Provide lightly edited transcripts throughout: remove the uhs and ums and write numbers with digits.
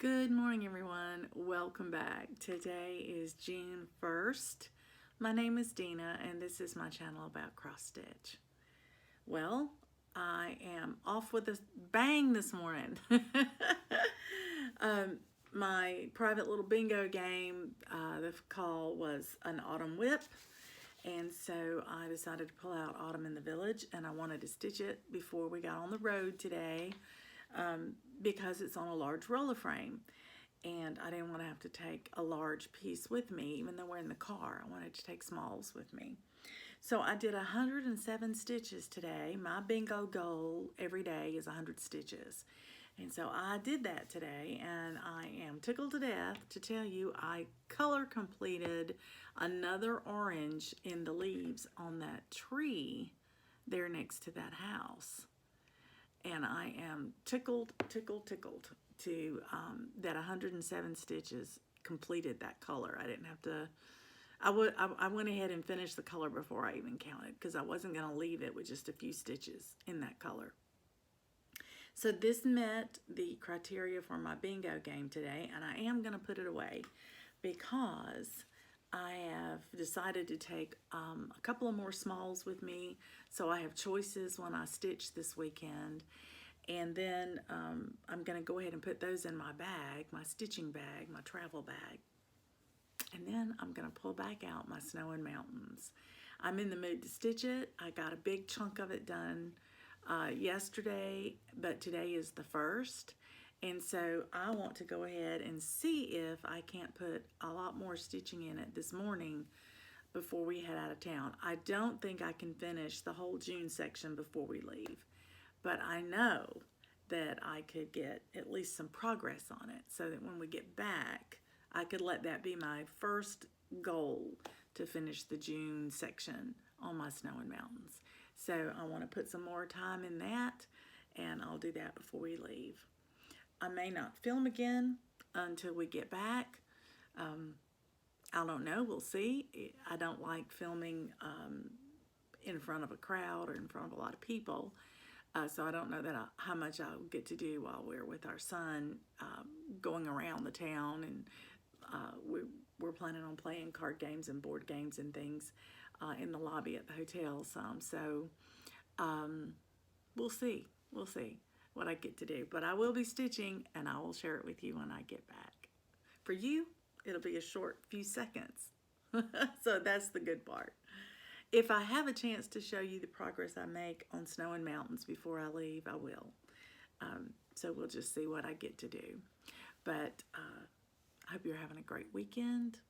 Good morning, everyone. Welcome back. Today is June 1st. My name is Dina, and this is my channel about cross stitch. Well, I am off with a bang this morning. My private little bingo game, the call was an autumn whip, and so I decided to pull out Autumn in the Village, and I wanted to stitch it before we got on the road today. Because it's on a large roller frame, and I didn't want to have to take a large piece with me. Even though we're in the car, I wanted to take smalls with me. So I did 107 stitches today. My bingo goal every day is 100 stitches, and so I did that today, and I am tickled to death to tell you I color completed another orange in the leaves on that tree there next to that house. And I am tickled to that 107 stitches completed that color. I didn't have to, I went ahead and finished the color before I even counted because I wasn't going to leave it with just a few stitches in that color. So this met the criteria for my bingo game today, and I am going to put it away because I have decided to take a couple of more smalls with me, so I have choices when I stitch this weekend. And then I'm going to go ahead and put those in my bag, my stitching bag, my travel bag. And then I'm going to pull back out my Snow and Mountains. I'm in the mood to stitch it. I got a big chunk of it done yesterday, but today is the 1st. And so I want to go ahead and see if I can't put a lot more stitching in it this morning before we head out of town. I don't think I can finish the whole June section before we leave, but I know that I could get at least some progress on it so that when we get back, I could let that be my first goal to finish the June section on my Snow and Mountains. So I want to put some more time in that, and I'll do that before we leave. I may not film again until we get back. I don't know, we'll see. I don't like filming in front of a crowd or in front of a lot of people. So I don't know how much I'll get to do while we're with our son going around the town, and we're planning on playing card games and board games and things in the lobby at the hotel some. So we'll see what I get to do. But I will be stitching, and I will share it with you when I get back. For you, it'll be a short few seconds. So that's the good part. If I have a chance to show you the progress I make on Snow and Mountains before I leave, I will. So we'll just see what I get to do. But I hope you're having a great weekend.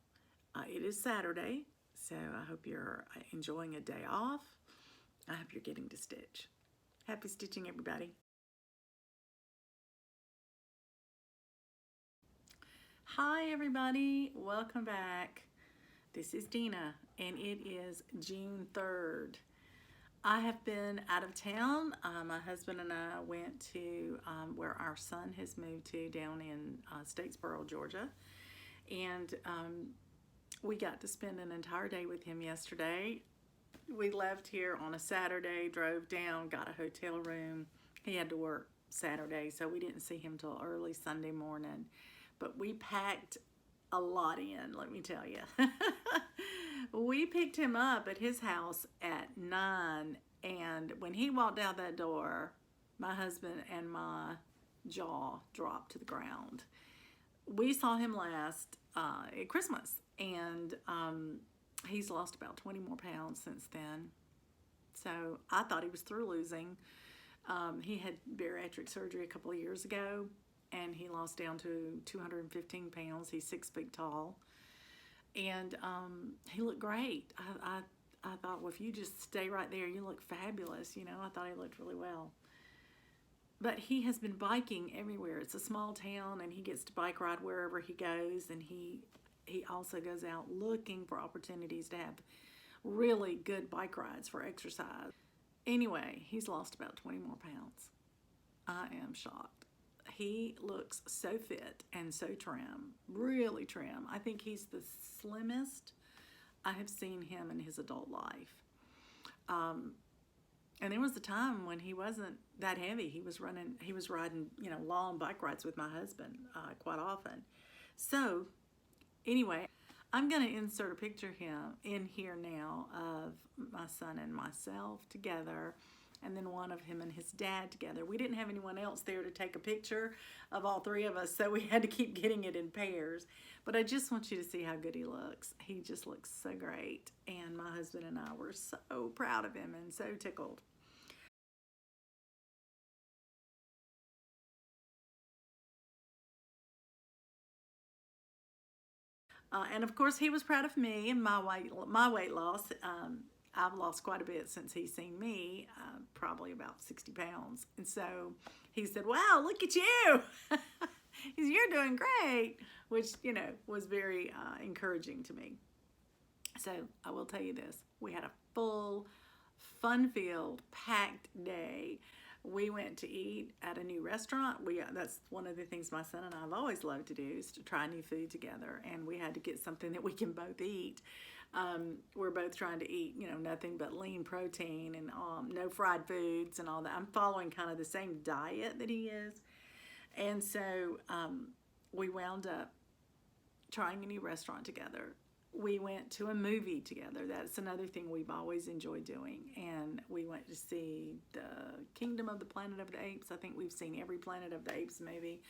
It is Saturday, so I hope you're enjoying a day off. I hope you're getting to stitch. Happy stitching, everybody. Hi, everybody. Welcome back. This is Dina, and it is June 3rd. I have been out of town. My husband and I went to where our son has moved to down in Statesboro, Georgia. And we got to spend an entire day with him yesterday. We left here on a Saturday, drove down, got a hotel room. He had to work Saturday, so we didn't see him till early Sunday morning. But we packed a lot in, let me tell you. We picked him up at his house at 9, and when he walked out that door, my husband and my jaw dropped to the ground. We saw him last at Christmas, and he's lost about 20 more pounds since then. So I thought he was through losing. He had bariatric surgery a couple of years ago, and he lost down to 215 pounds. He's 6 feet tall, and he looked great. I thought, well, if you just stay right there, you look fabulous. You know, I thought he looked really well. But he has been biking everywhere. It's a small town, and he gets to bike ride wherever he goes, and he also goes out looking for opportunities to have really good bike rides for exercise. Anyway, he's lost about 20 more pounds. I am shocked. He looks so fit and so trim, really trim. I think he's the slimmest I have seen him in his adult life. And there was a time when he wasn't that heavy. He was riding, long bike rides with my husband quite often. So anyway, I'm going to insert a picture him in here now of my son and myself together, and then one of him and his dad together. We didn't have anyone else there to take a picture of all three of us, so we had to keep getting it in pairs. But I just want you to see how good he looks. He just looks so great, and my husband and I were so proud of him and so tickled. And of course, he was proud of me and my weight loss. I've lost quite a bit since he's seen me, probably about 60 pounds. And so he said, "Wow, look at you! You're doing great," which was very encouraging to me. So I will tell you this: we had a full, fun-filled, packed day. We went to eat at a new restaurant. That's one of the things my son and I have always loved to do, is to try new food together. And we had to get something that we can both eat. We're both trying to eat, nothing but lean protein and no fried foods and all that. I'm following kind of the same diet that he is. And so we wound up trying a new restaurant together. We went to a movie together. That's another thing we've always enjoyed doing. And we went to see the Kingdom of the Planet of the Apes. I think we've seen every Planet of the Apes movie.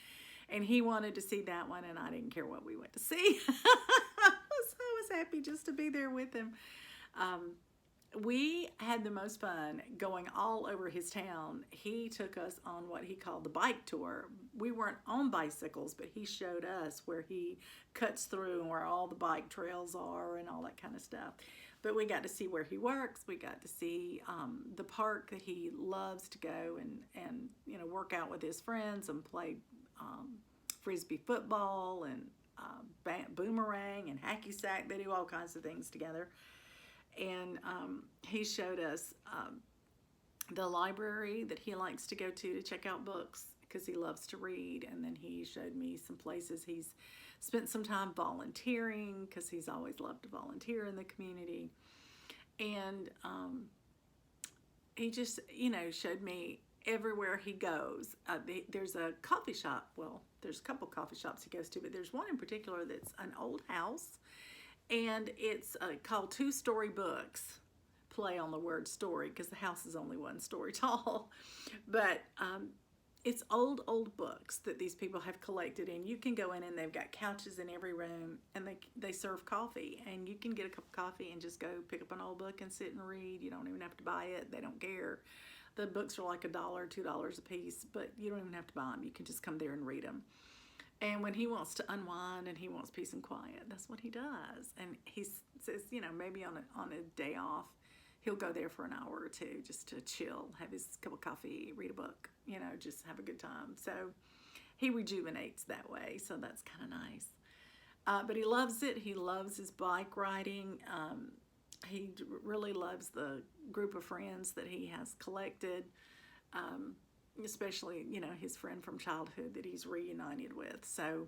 And he wanted to see that one, and I didn't care what we went to see. I was happy just to be there with him. We had the most fun going all over his town. He took us on what he called the bike tour. We weren't on bicycles, but he showed us where he cuts through and where all the bike trails are and all that kind of stuff. But we got to see where he works. We got to see the park that he loves to go and work out with his friends and play frisbee football and boomerang and hacky sack. They do all kinds of things together. And he showed us the library that he likes to go to check out books, because he loves to read. And then he showed me some places he's spent some time volunteering, because he's always loved to volunteer in the community. And he just, showed me everywhere he goes. There's a coffee shop. Well, there's a couple coffee shops he goes to, but there's one in particular that's an old house. And it's called Two Story Books. Play on the word story, because the house is only 1 story tall. But it's old books that these people have collected. And you can go in, and they've got couches in every room. And they serve coffee. And you can get a cup of coffee and just go pick up an old book and sit and read. You don't even have to buy it. They don't care. The books are like $1, $2 a piece. But you don't even have to buy them. You can just come there and read them. And when he wants to unwind and he wants peace and quiet, that's what he does. And he says, maybe on a day off, he'll go there for an hour or two just to chill, have his cup of coffee, read a book, just have a good time. So he rejuvenates that way. So that's kind of nice. But he loves it. He loves his bike riding. He really loves the group of friends that he has collected. Especially, his friend from childhood that he's reunited with. So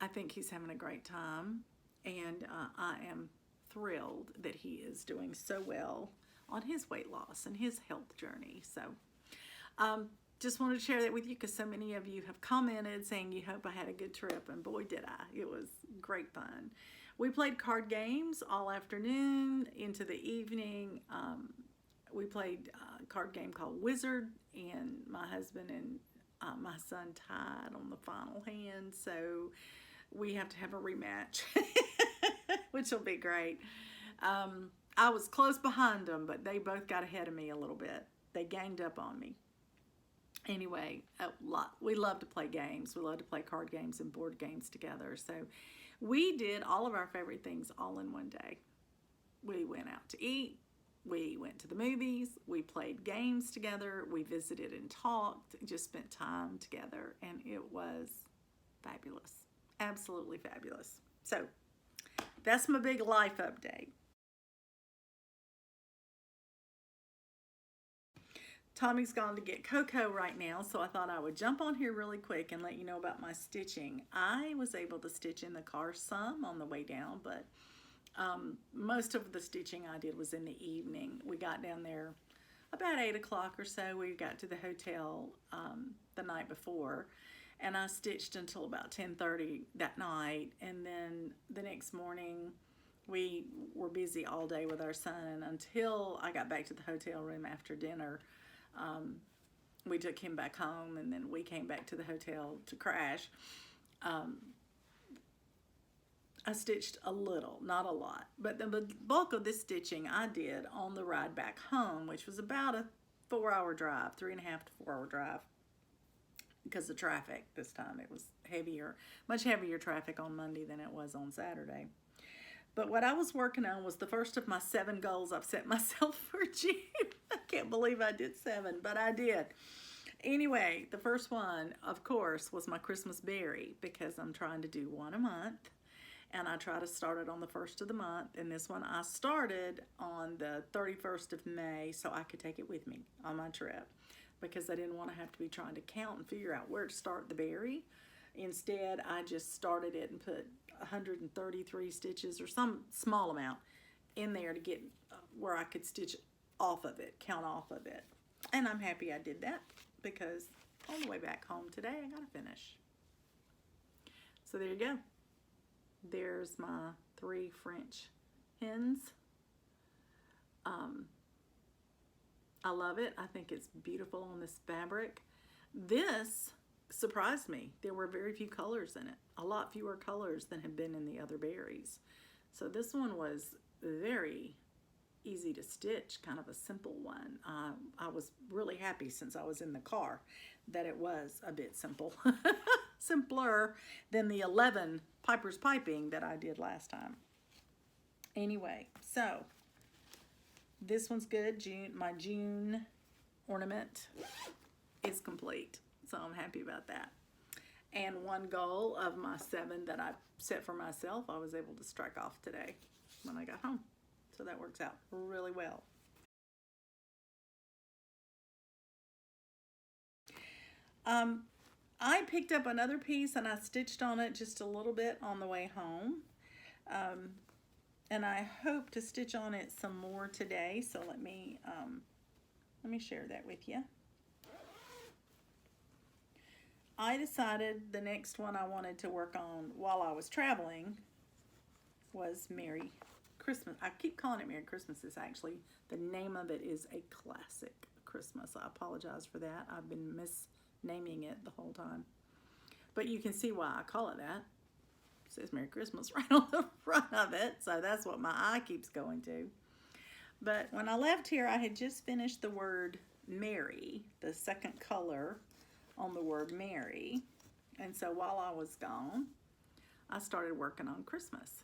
I think he's having a great time, and I am thrilled that he is doing so well on his weight loss and his health journey. So just wanted to share that with you, because so many of you have commented saying you hope I had a good trip, and boy did I. It was great fun. We played card games all afternoon into the evening. We played a card game called Wizard, and my husband and my son tied on the final hand, so we have to have a rematch, which will be great. I was close behind them, but they both got ahead of me a little bit. They ganged up on me. Anyway, we love to play games. We love to play card games and board games together. So we did all of our favorite things all in one day. We went out to eat. We went to the movies, we played games together, we visited and talked, just spent time together, and it was fabulous. Absolutely fabulous. So that's my big life update. Tommy's gone to get Coco right now, so I thought I would jump on here really quick and let you know about my stitching. I was able to stitch in the car some on the way down, but most of the stitching I did was in the evening. We got down there about 8 o'clock or so, we got to the hotel the night before, and I stitched until about 10:30 that night. And then the next morning, we were busy all day with our son, and until I got back to the hotel room after dinner, we took him back home, and then we came back to the hotel to crash. I stitched a little, not a lot, but the bulk of this stitching I did on the ride back home, which was about a 4-hour drive, 3.5 to 4-hour drive, because of traffic this time. It was heavier, much heavier traffic on Monday than it was on Saturday. But what I was working on was the first of my 7 goals I've set myself for June. I can't believe I did 7, but I did. Anyway, the first one, of course, was my Christmas berry, because I'm trying to do one a month. And I try to start it on the 1st of the month. And this one I started on the 31st of May so I could take it with me on my trip, because I didn't want to have to be trying to count and figure out where to start the berry. Instead, I just started it and put 133 stitches or some small amount in there to get where I could stitch off of it, count off of it. And I'm happy I did that, because on the way back home today, I got to finish. So there you go. There's my 3 French hens. I love it. I think it's beautiful on this fabric. This surprised me. There were very few colors in it. A lot fewer colors than have been in the other berries. So this one was very easy to stitch, kind of a simple one. I was really happy, since I was in the car, that it was a bit simple. Simpler than the 11 Piper's Piping that I did last time. Anyway, so this one's good. My June ornament is complete, so I'm happy about that. And one goal of my 7 that I set for myself, I was able to strike off today when I got home. So that works out really well. I picked up another piece and I stitched on it just a little bit on the way home. And I hope to stitch on it some more today. So let me share that with you. I decided the next one I wanted to work on while I was traveling was Merry Christmas. I keep calling it Merry Christmas. It's actually, the name of it is A Classic Christmas. I apologize for that. I've been misnaming it the whole time. But you can see why I call it that. It says Merry Christmas right on the front of it. So that's what my eye keeps going to. But when I left here, I had just finished the word Merry, the second color on the word Merry. And so while I was gone, I started working on Christmas.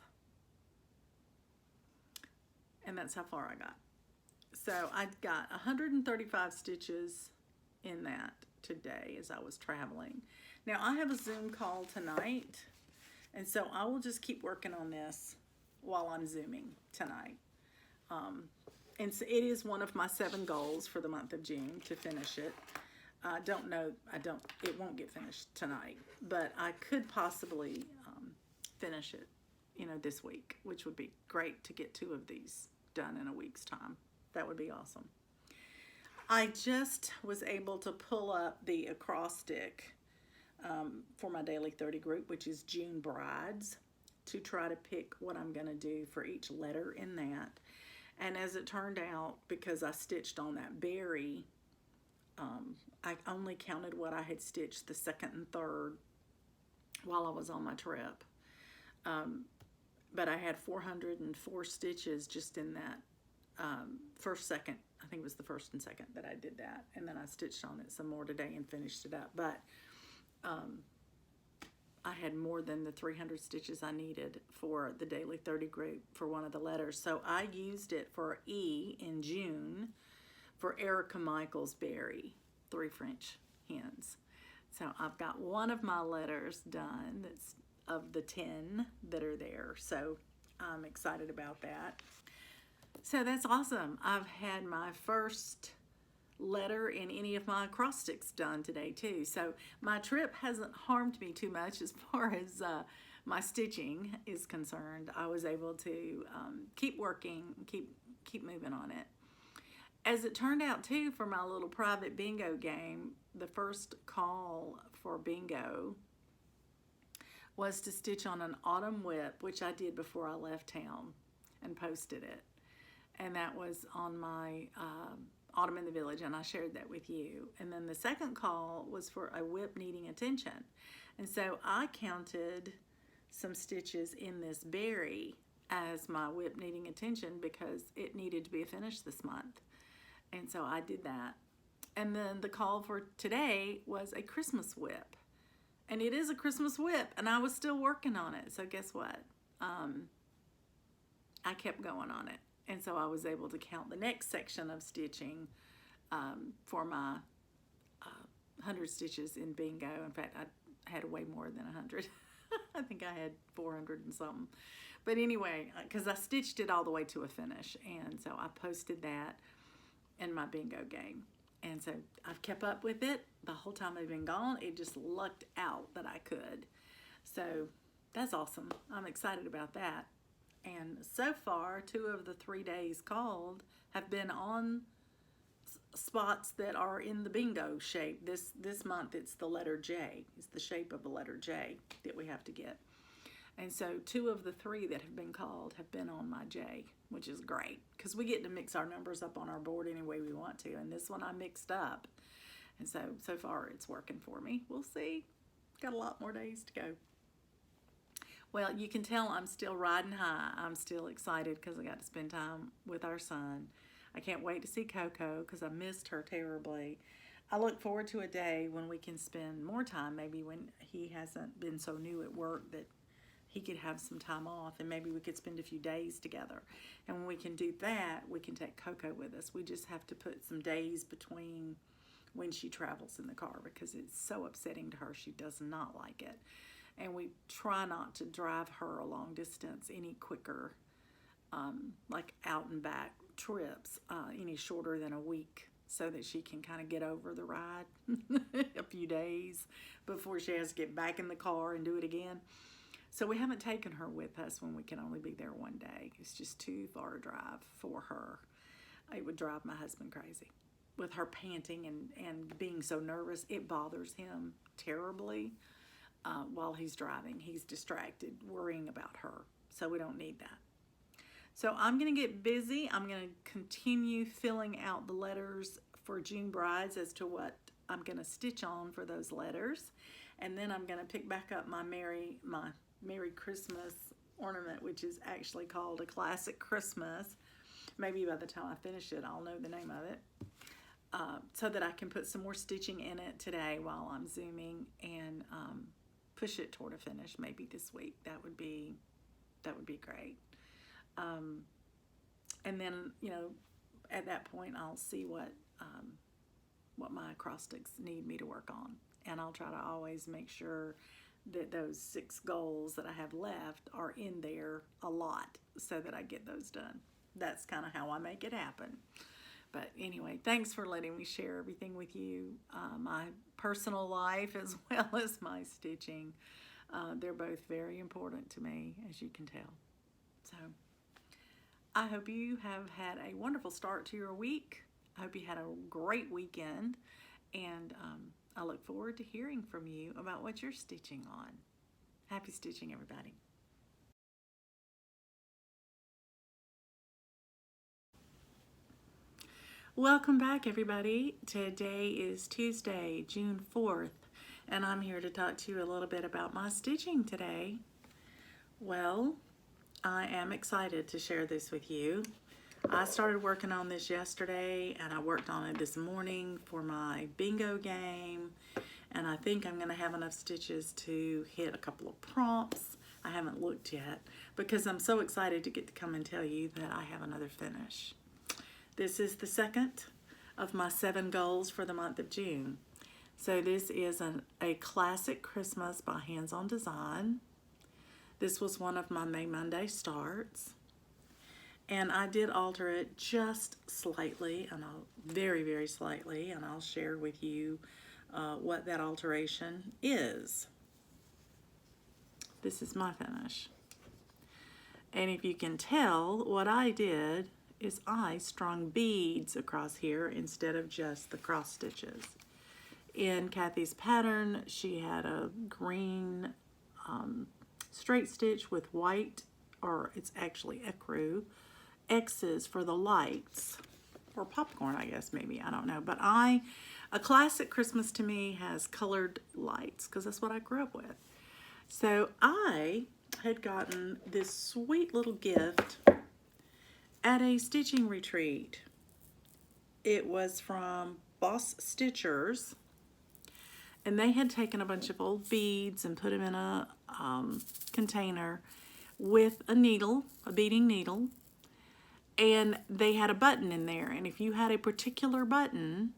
And that's how far I got. So I got 135 stitches in that today as I was traveling. Now I have a Zoom call tonight, and so I will just keep working on this while I'm Zooming tonight. And so it is one of my 7 goals for the month of June to finish it. It won't get finished tonight, but I could possibly finish it, this week, which would be great to get 2 of these done in a week's time. That would be awesome. I just was able to pull up the acrostic for my Daily 30 group, which is June Brides, to try to pick what I'm going to do for each letter in that. And as it turned out, because I stitched on that berry, I only counted what I had stitched the 2nd and 3rd while I was on my trip. But I had 404 stitches just in that first, second, I think it was the 1st and 2nd that I did that. And then I stitched on it some more today and finished it up. But I had more than the 300 stitches I needed for the Daily 30 group for one of the letters. So I used it for E in June for Erica Michael's berry, 3 French hens. So I've got one of my letters done that's of the 10 that are there. So I'm excited about that. So that's awesome. I've had my first letter in any of my acrostics done today too. So my trip hasn't harmed me too much as far as my stitching is concerned. I was able to keep working, keep moving on it. as it turned out too, for my little private bingo game, the first call for bingo was to stitch on an autumn whip, which I did before I left town and posted it. And that was on my Autumn in the Village, and I shared that with you. And then the second call was for a whip needing attention. And so I counted some stitches in this berry as my whip needing attention because it needed to be finished this month. And so I did that. And then the call for today was a Christmas whip. And it is a Christmas whip, and I was still working on it. So guess what? I kept going on it. And so I was able to count the next section of stitching for my 100 stitches in bingo. In fact, I had way more than 100. I think I had 400 and something. But anyway, because I stitched it all the way to a finish. And so I posted that in my bingo game. And so I've kept up with it the whole time I've been gone. It just lucked out that I could. So that's awesome. I'm excited about that. And so far, 2 of the 3 days called have been on spots that are in the bingo shape. This month it's the letter J. It's the shape of the letter J that we have to get. And so 2 of the 3 that have been called have been on my J, which is great because we get to mix our numbers up on our board any way we want to. And this one I mixed up. And so far it's working for me. We'll see. Got a lot more days to go. Well, you can tell I'm still riding high. I'm still excited because I got to spend time with our son. I can't wait to see Coco because I missed her terribly. I look forward to a day when we can spend more time, maybe when he hasn't been so new at work that he could have some time off, and maybe we could spend a few days together. And when we can do that, we can take Coco with us. We just have to put some days between when she travels in the car because it's so upsetting to her. She does not like it. And we try not to drive her a long distance any quicker, like out and back trips, any shorter than a week, so that she can kind of get over the ride a few days before she has to get back in the car and do it again. So we haven't taken her with us when we can only be there one day. It's just too far a drive for her. It would drive my husband crazy. With her panting and being so nervous, it bothers him terribly while he's driving. He's distracted, worrying about her. So we don't need that. So I'm going to get busy. I'm going to continue filling out the letters for June brides as to what I'm going to stitch on for those letters. And then I'm going to pick back up my Merry Christmas ornament, which is actually called a Classic Christmas. Maybe by the time I finish it, I'll know the name of it. So that I can put some more stitching in it today while I'm zooming and push it toward a finish maybe this week. That would be great. And then, at that point I'll see what my acrostics need me to work on. And I'll try to always make sure that those 6 goals that I have left are in there a lot so that I get those done. That's kind of how I make it happen. But anyway, thanks for letting me share everything with you. My personal life as well as my stitching. They're both very important to me, as you can tell. So I hope you have had a wonderful start to your week. I hope you had a great weekend. And I look forward to hearing from you about what you're stitching on. Happy stitching, everybody. Welcome back, everybody. Today is Tuesday, June 4th, and I'm here to talk to you a little bit about my stitching today. Well, I am excited to share this with you. I started working on this yesterday, and I worked on it this morning for my bingo game, and I think I'm going to have enough stitches to hit a couple of prompts. I haven't looked yet because I'm so excited to get to come and tell you that I have another finish. This is the second of my 7 goals for the month of June. So this is a Classic Christmas by Hens on Design. This was one of my May Monday starts. And I did alter it just slightly, and very, very slightly, and I'll share with you what that alteration is. This is my finish. And if you can tell, what I did is I strung beads across here instead of just the cross stitches. In Kathy's pattern, she had a green straight stitch with white, or it's actually ecru, X's for the lights, or popcorn, I guess, maybe, I don't know. But a classic Christmas to me has colored lights, because that's what I grew up with. So I had gotten this sweet little gift at a stitching retreat. It was from Boss Stitchers, and they had taken a bunch of old beads and put them in a container with a needle, a beading needle, and they had a button in there, and if you had a particular button,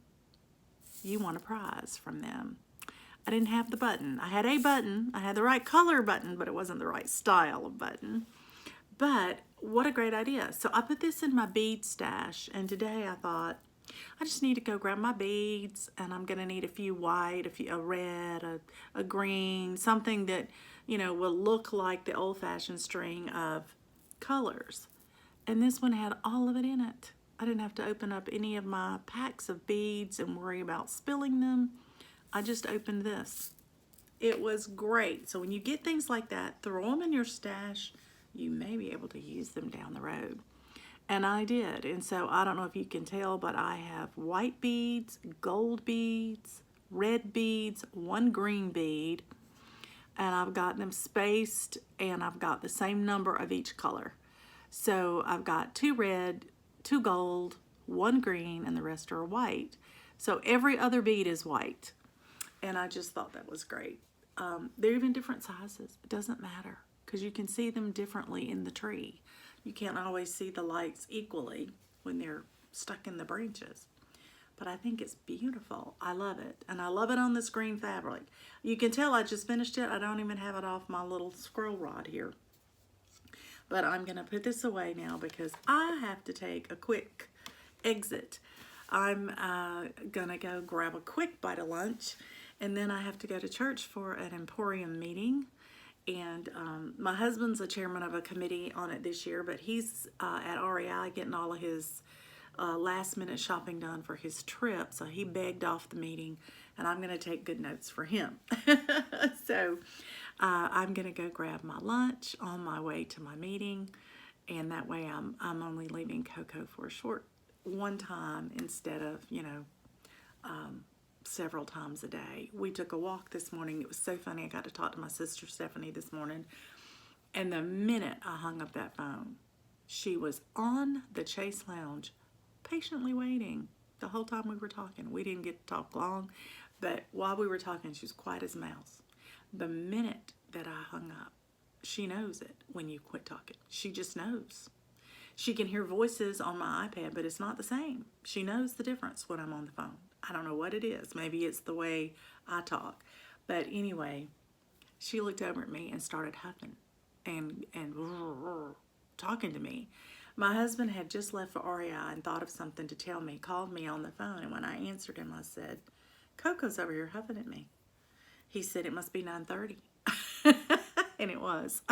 you won a prize from them. I didn't have the button. I had a button. I had the right color button, but it wasn't the right style of button. But what a great idea. So I put this in my bead stash, and today I thought, I just need to go grab my beads, and I'm going to need a few white, a red, a green, something that, you know, will look like the old-fashioned string of colors. And this one had all of it in it. I didn't have to open up any of my packs of beads and worry about spilling them. I just opened this. It was great. So when you get things like that, throw them in your stash. You may be able to use them down the road. And I did. And so I don't know if you can tell, but I have white beads, gold beads, red beads, one green bead, and I've got them spaced, and I've got the same number of each color. So I've got 2 red, 2 gold, 1 green, and the rest are white. So every other bead is white. And I just thought that was great. They're even different sizes. It doesn't matter, because you can see them differently in the tree. You can't always see the lights equally when they're stuck in the branches. But I think it's beautiful. I love it. And I love it on this green fabric. You can tell I just finished it. I don't even have it off my little scroll rod here. But I'm going to put this away now because I have to take a quick exit. I'm going to go grab a quick bite of lunch, and then I have to go to church for an Emporium meeting. And my husband's a chairman of a committee on it this year, but he's at REI getting all of his last minute shopping done for his trip. So he begged off the meeting, and I'm going to take good notes for him. So I'm going to go grab my lunch on my way to my meeting, and that way I'm only leaving Coco for a short one time instead of, you know, several times a day. We took a walk this morning. It was so funny. I got to talk to my sister Stephanie this morning, and the minute I hung up that phone, she was on the Chase Lounge patiently waiting the whole time we were talking. We didn't get to talk long, but while we were talking, she was quiet as a mouse. The minute that I hung up, she knows it when you quit talking. She just knows. She can hear voices on my iPad, but it's not the same. She knows the difference when I'm on the phone. I don't know what it is. Maybe it's the way I talk. But anyway, she looked over at me and started huffing and talking to me. My husband had just left for REI and thought of something to tell me, called me on the phone, and when I answered him, I said, Coco's over here huffing at me. He said it must be 9:30. And it was.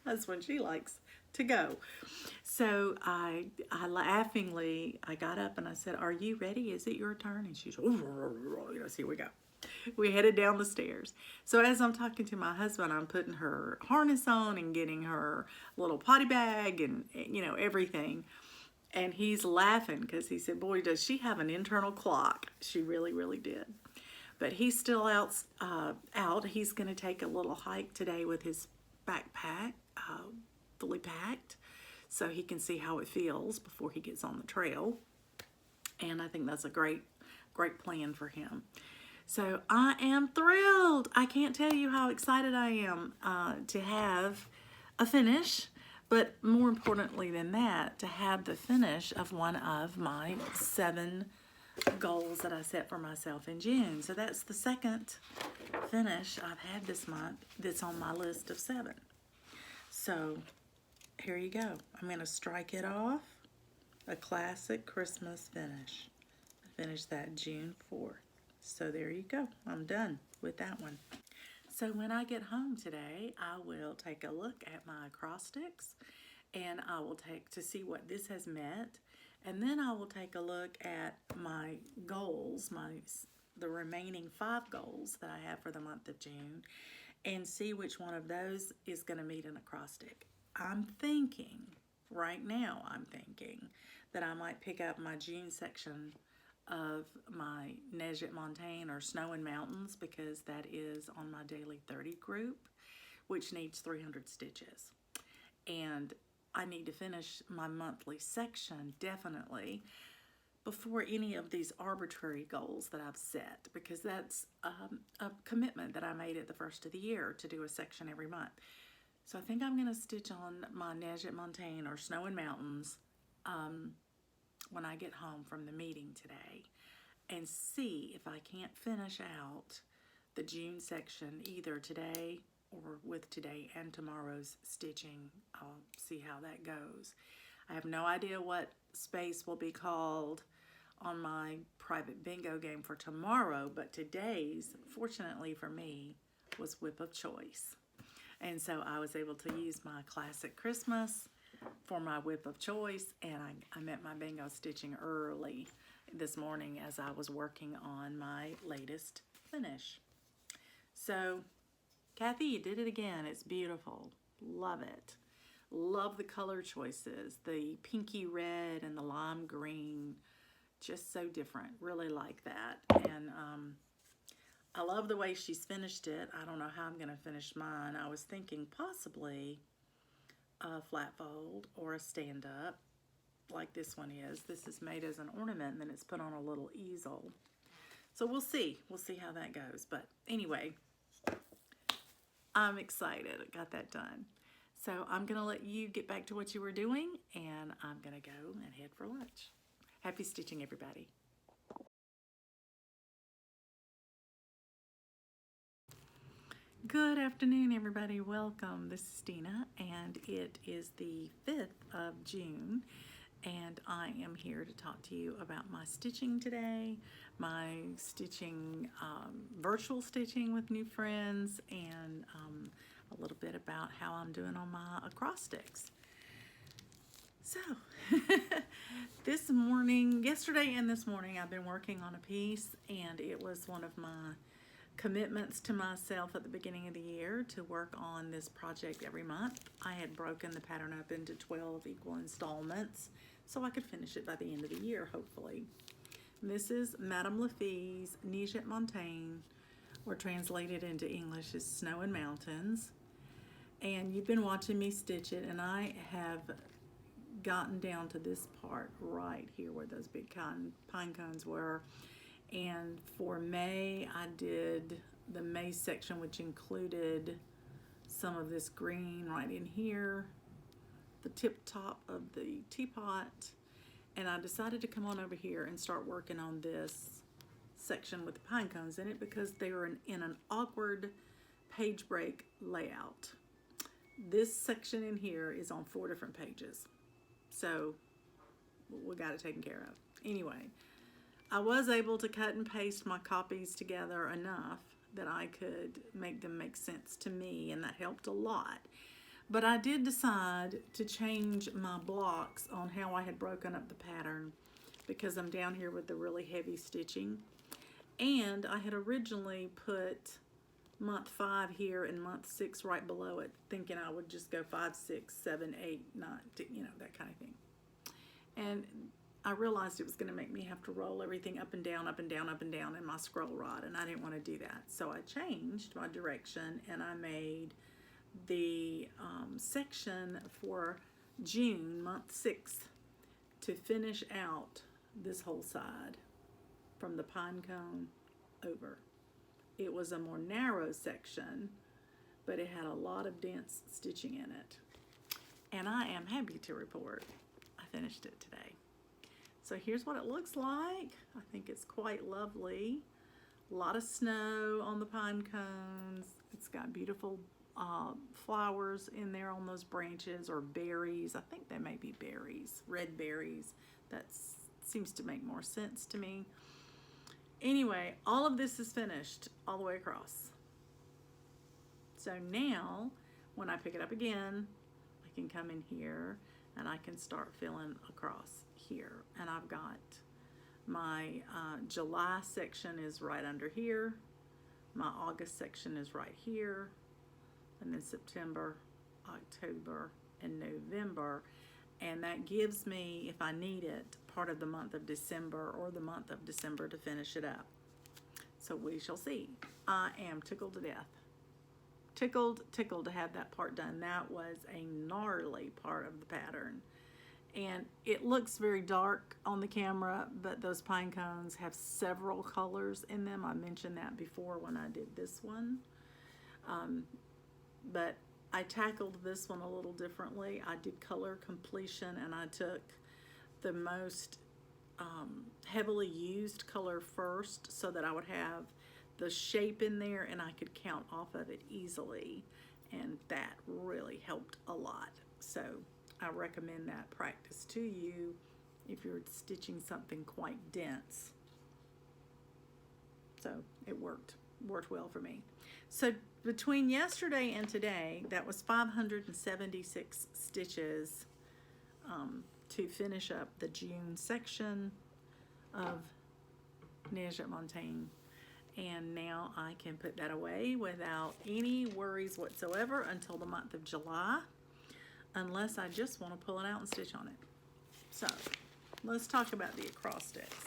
That's when she likes to go. So I laughingly, I got up and I said, are you ready? Is it your turn? And she's, yes, here we go. We headed down the stairs. So as I'm talking to my husband, I'm putting her harness on and getting her little potty bag and, you know, everything. And he's laughing because he said, boy, does she have an internal clock. She really, really did. But he's still out. He's going to take a little hike today with his backpack fully packed so he can see how it feels before he gets on the trail. And I think that's a great plan for him. So I am thrilled. I can't tell you how excited I am to have a finish, but more importantly than that, to have the finish of one of my 7 goals that I set for myself in June. So that's the second finish I've had this month that's on my list of 7. So here you go. I'm going to strike it off. A classic Christmas finish. I finished that June 4th. So there you go. I'm done with that one. So when I get home today, I will take a look at my acrostics and I will take to see what this has met, and then I will take a look at my goals, the remaining 5 goals that I have for the month of June, and see which one of those is going to meet an acrostic. I'm thinking that I might pick up my June section of my Neige at Montagne, or Snow and Mountains, because that is on my daily 30 group, which needs 300 stitches. And I need to finish my monthly section definitely before any of these arbitrary goals that I've set, because that's a commitment that I made at the first of the year to do a section every month. So I think I'm going to stitch on my Neige at Montagne, or Snow and Mountains, when I get home from the meeting today, and see if I can't finish out the June section either today or with today and tomorrow's stitching. I'll see how that goes. I have no idea what space will be called on my private bingo game for tomorrow, but today's, fortunately for me, was Whip of Choice. And so I was able to use my Classic Christmas for my Whip of Choice, and I met my bingo stitching early this morning as I was working on my latest finish. So, Kathy, you did it again. It's beautiful. Love it. Love the color choices, the pinky red and the lime green. Just so different. Really like that. And I love the way she's finished it. I don't know how I'm going to finish mine. I was thinking possibly a flat fold or a stand-up like this one is. This is made as an ornament, and then it's put on a little easel. So we'll see. We'll see how that goes. But anyway, I'm excited. I got that done. So I'm going to let you get back to what you were doing, and I'm going to go and head for lunch. Happy stitching, everybody. Good afternoon, everybody. Welcome. This is Dina, and it is the 5th of June, and I am here to talk to you about my stitching today, my stitching, virtual stitching with new friends, and a little bit about how I'm doing on my acrostics. So, yesterday and this morning, I've been working on a piece, and it was one of my commitments to myself at the beginning of the year to work on this project every month. I had broken the pattern up into 12 equal installments so I could finish it by the end of the year, hopefully. And this is Madame Lafitte's Neige at Montagne, or translated into English as Snow and Mountains. And you've been watching me stitch it, and I have gotten down to this part right here where those big pine cones were. And for May, I did the May section, which included some of this green right in here, the tip top of the teapot. And I decided to come on over here and start working on this section with the pine cones in it, because they were in an awkward page break layout. This section in here is on 4 different pages, so we got it taken care of. Anyway, I was able to cut and paste my copies together enough that I could make them make sense to me, and that helped a lot. But I did decide to change my blocks on how I had broken up the pattern, because I'm down here with the really heavy stitching. And I had originally put month 5 here and month 6 right below it, thinking I would just go 5, 6, 7, 8, 9, that kind of thing. And I realized it was going to make me have to roll everything up and down, up and down, up and down in my scroll rod, and I didn't want to do that. So I changed my direction, and I made the section for June, month 6, to finish out this whole side from the pine cone over. It was a more narrow section, but it had a lot of dense stitching in it. And I am happy to report I finished it today. So here's what it looks like. I think it's quite lovely. A lot of snow on the pine cones. It's got beautiful flowers in there on those branches, or berries. I think they may be berries, red berries. That seems to make more sense to me. Anyway, all of this is finished all the way across. So now, when I pick it up again, I can come in here and I can start filling across here. And I've got my July section is right under here. My August section is right here. And then September, October, and November. And that gives me, if I need it, part of the month of December or the month of December to finish it up. So we shall see. I am tickled to death. Tickled to have that part done. That was a gnarly part of the pattern. And it looks very dark on the camera, but those pine cones have several colors in them. I mentioned that before when I did this one. But I tackled this one a little differently. I did color completion, and I took the most heavily used color first so that I would have the shape in there and I could count off of it easily, and that really helped a lot. So I recommend that practice to you if you're stitching something quite dense. So it worked well for me. So between yesterday and today, that was 576 stitches to finish up the June section of Neige at Montagne. And now I can put that away without any worries whatsoever until the month of July, unless I just want to pull it out and stitch on it. So let's talk about the acrostics.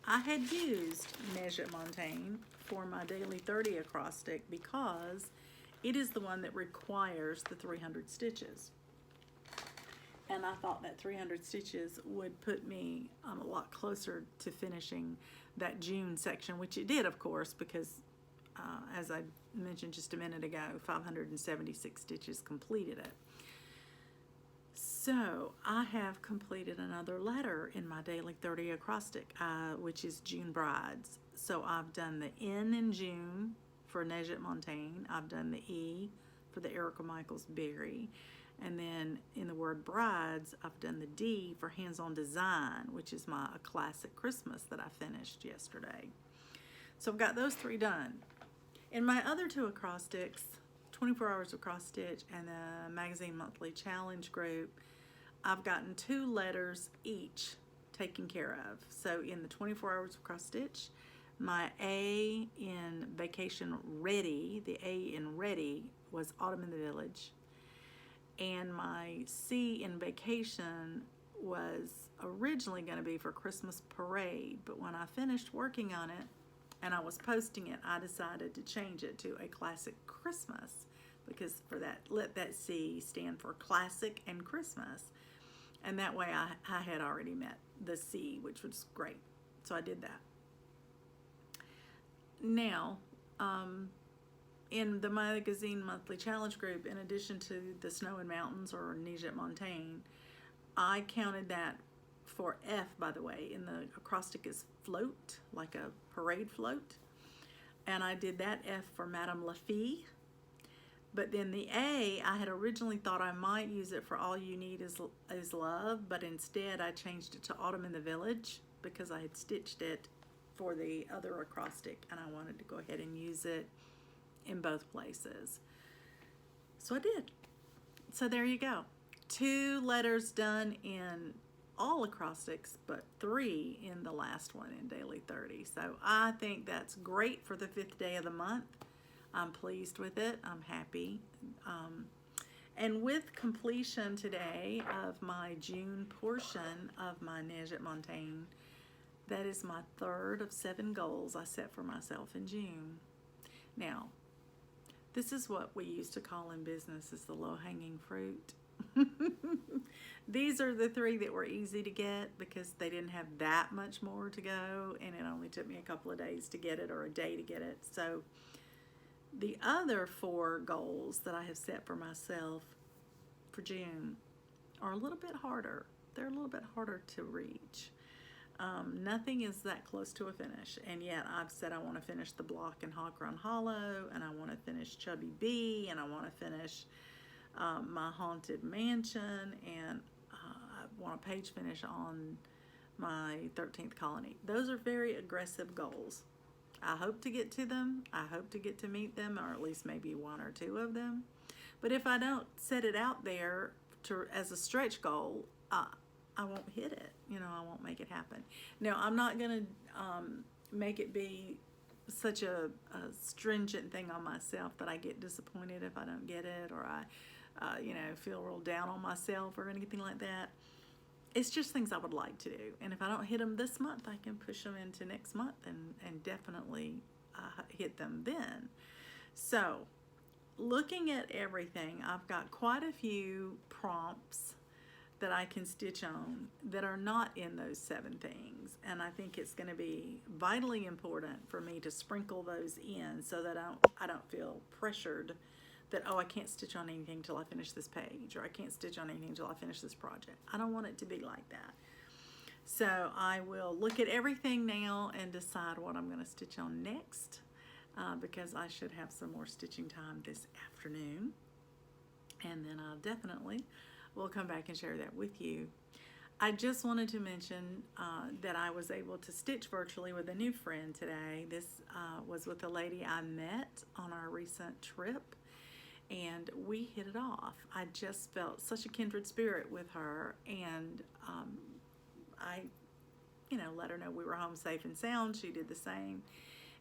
I had used Neige at Montagne for my daily 30 acrostic because it is the one that requires the 300 stitches. And I thought that 300 stitches would put me a lot closer to finishing that June section, which it did, of course, because as I mentioned just a minute ago, 576 stitches completed it. So I have completed another letter in my daily 30 acrostic, which is June Brides. So I've done the N in June for Neige at Montagne. I've done the E for the Erica Michaels Berry. And then in the word brides, I've done the D for hands-on design, which is my classic Christmas that I finished yesterday. So I've got those three done. In my other two acrostics, 24 Hours of Cross Stitch and the Magazine Monthly Challenge group, I've gotten 2 letters each taken care of. So in the 24 Hours of Cross Stitch, my A in Vacation Ready, the A in Ready was Autumn in the Village. And my C in Vacation was originally going to be for Christmas Parade, but when I finished working on it and I was posting it, I decided to change it to a Classic Christmas, because for that, let that C stand for Classic and Christmas. And that way I had already met the C, which was great. So I did that. Now, in the Magazine Monthly Challenge group, in addition to the Snow and Mountains or Neige at Montagne, I counted that for F, by the way. In the acrostic is float, like a parade float. And I did that F for Madame Lafille. But then the A, I had originally thought I might use it for All You Need Is Love, but instead I changed it to Autumn in the Village because I had stitched it for the other acrostic and I wanted to go ahead and use it in both places. So I did. So there you go. 2 letters done in all acrostics, but 3 in the last one in Daily 30. So I think that's great for the 5th day of the month. I'm pleased with it. I'm happy. And with completion today of my June portion of my Neige at Montagne, that is my 3rd of 7 goals I set for myself in June. Now, this is what we used to call in business as the low-hanging fruit. These are the 3 that were easy to get because they didn't have that much more to go, and it only took me a couple of days to get it, or a day to get it. So the other 4 goals that I have set for myself for June are a little bit harder. They're a little bit harder to reach. Nothing is that close to a finish, and yet I've said I want to finish the block in Hawk Run Hollow, and I want to finish Chubby Bee, and I want to finish my Haunted Mansion, and I want a page finish on my 13th colony. Those are very aggressive goals. I hope to get to them. I hope to get to meet them, or at least maybe 1 or 2 of them. But if I don't set it out there as a stretch goal, I won't hit it. I won't make it happen. Now, I'm not going to make it be such a stringent thing on myself that I get disappointed if I don't get it, or I feel real down on myself or anything like that. It's just things I would like to do. And if I don't hit them this month, I can push them into next month and definitely hit them then. So, looking at everything, I've got quite a few prompts that I can stitch on that are not in those 7 things. And I think it's going to be vitally important for me to sprinkle those in so that I don't feel pressured that, oh, I can't stitch on anything till I finish this page, or I can't stitch on anything till I finish this project. I don't want it to be like that. So I will look at everything now and decide what I'm going to stitch on next, because I should have some more stitching time this afternoon. And then I'll definitely will come back and share that with you. I just wanted to mention that I was able to stitch virtually with a new friend today. This was with a lady I met on our recent trip, and we hit it off. I just felt such a kindred spirit with her, and I let her know we were home safe and sound. She did the same.